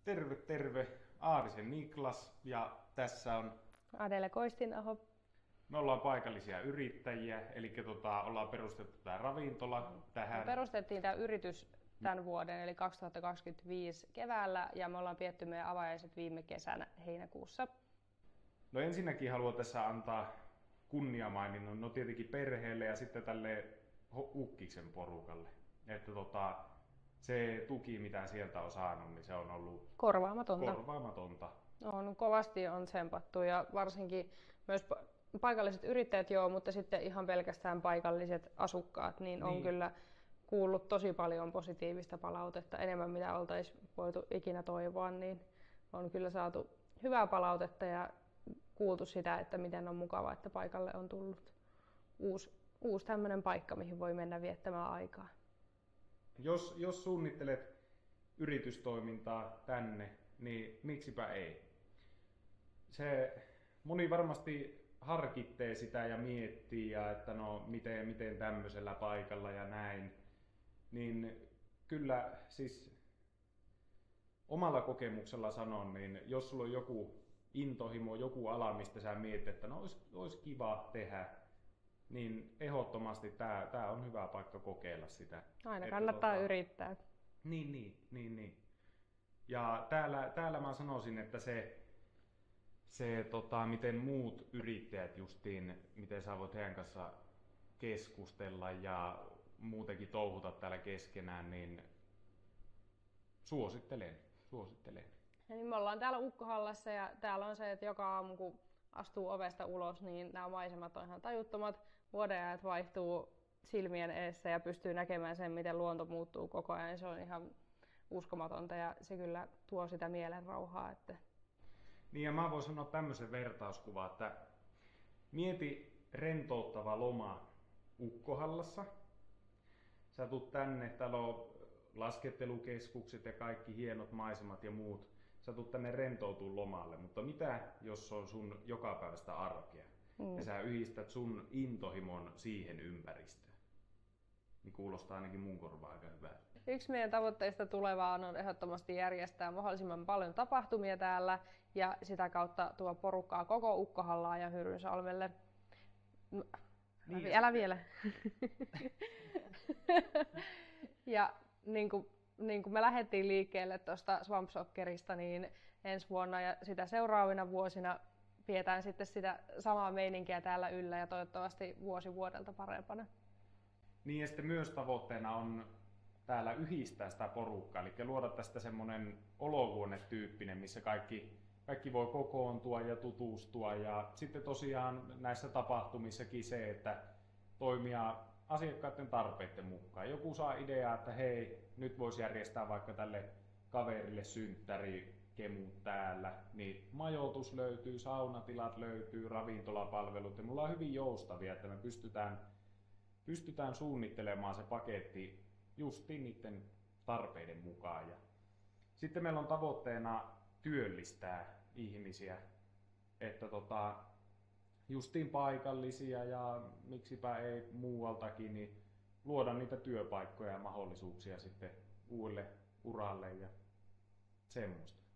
Terve, terve. Aarisen Niklas ja tässä on, Adele Koistinaho. me ollaan paikallisia yrittäjiä, eli ollaan perustettu tämä ravintola Me tähän. perustettiin tämä yritys tämän vuoden eli 2025 keväällä ja me ollaan pietty meidän avajaiset viime kesänä heinäkuussa. No ensinnäkin haluan tässä antaa kunniamaininnon, no tietenkin perheelle ja sitten tälle Ukkiksen porukalle. Että se tuki mitä sieltä on saanut, niin se on ollut korvaamatonta. Kovasti on tsempattu ja varsinkin myös paikalliset yrittäjät mutta sitten ihan pelkästään paikalliset asukkaat niin on kyllä kuullut tosi paljon positiivista palautetta, enemmän mitä oltaisiin voitu ikinä toivoa, niin on kyllä saatu hyvää palautetta ja kuultu sitä, että miten on mukavaa, että paikalle on tullut uusi tämmöinen paikka, mihin voi mennä viettämään aikaa. Jos suunnittelet yritystoimintaa tänne, niin miksipä ei? Moni varmasti harkittee sitä ja miettii, että no miten tämmöisellä paikalla ja näin. Niin kyllä siis omalla kokemuksella sanon, niin jos sulla on joku intohimo, joku ala, mistä sä mietit, että no olisi kiva tehdä, niin ehdottomasti tää on hyvä paikka kokeilla sitä. Aina kannattaa yrittää. Niin. Ja täällä mä sanoisin, että miten muut yrittäjät justiin, miten sä voit heidän kanssa keskustella ja muutenkin touhuta täällä keskenään, niin suosittelen. Ja niin me ollaan täällä Ukkohallassa ja täällä on se, että joka aamu kun astuu ovesta ulos, niin nämä maisemat on ihan tajuttomat. Vuodenajat vaihtuu silmien edessä ja pystyy näkemään sen, miten luonto muuttuu koko ajan. Se on ihan uskomatonta ja se kyllä tuo sitä mielen rauhaa. Niin ja mä voin sanoa tämmöisen vertauskuvan, että mieti rentouttava loma Ukkohallassa. Sä tulet tänne, täällä on laskettelukeskukset ja kaikki hienot maisemat ja muut. Sä tulet tänne rentoutumaan lomalle, mutta mitä jos on sun jokapäiväistä arkea? Ja sä yhdistät sun intohimon siihen ympäristöön. Niin kuulostaa ainakin mun korvaan aika hyvältä. Yksi meidän tavoitteista tulevaan on ehdottomasti järjestää mahdollisimman paljon tapahtumia täällä ja sitä kautta tuo porukkaa koko Ukkohallaan ja Hyrynsalmelle. Älä vielä. Ja niin kuin me lähdettiin liikkeelle tuosta Swamp Soccerista, niin ensi vuonna ja sitä seuraavina vuosina pidetään sitten sitä samaa meininkiä täällä yllä ja toivottavasti vuosi vuodelta parempana. Niin ja sitten myös tavoitteena on täällä yhdistää sitä porukkaa, eli luoda tästä semmoinen olohuone-tyyppinen, missä kaikki voi kokoontua ja tutustua. Ja sitten tosiaan näissä tapahtumissakin se, että toimia asiakkaiden tarpeiden mukaan. Joku saa ideaa, että hei, nyt voisi järjestää vaikka tälle kaverille synttäri, kemut täällä, niin majoitus löytyy, saunatilat löytyy, ravintolapalvelut ja mulla on hyvin joustavia, että me pystytään suunnittelemaan se paketti justiin niiden tarpeiden mukaan. Ja sitten meillä on tavoitteena työllistää ihmisiä, että justiin paikallisia ja miksipä ei muualtakin, niin luoda niitä työpaikkoja ja mahdollisuuksia sitten uudelle uralle ja semmoista.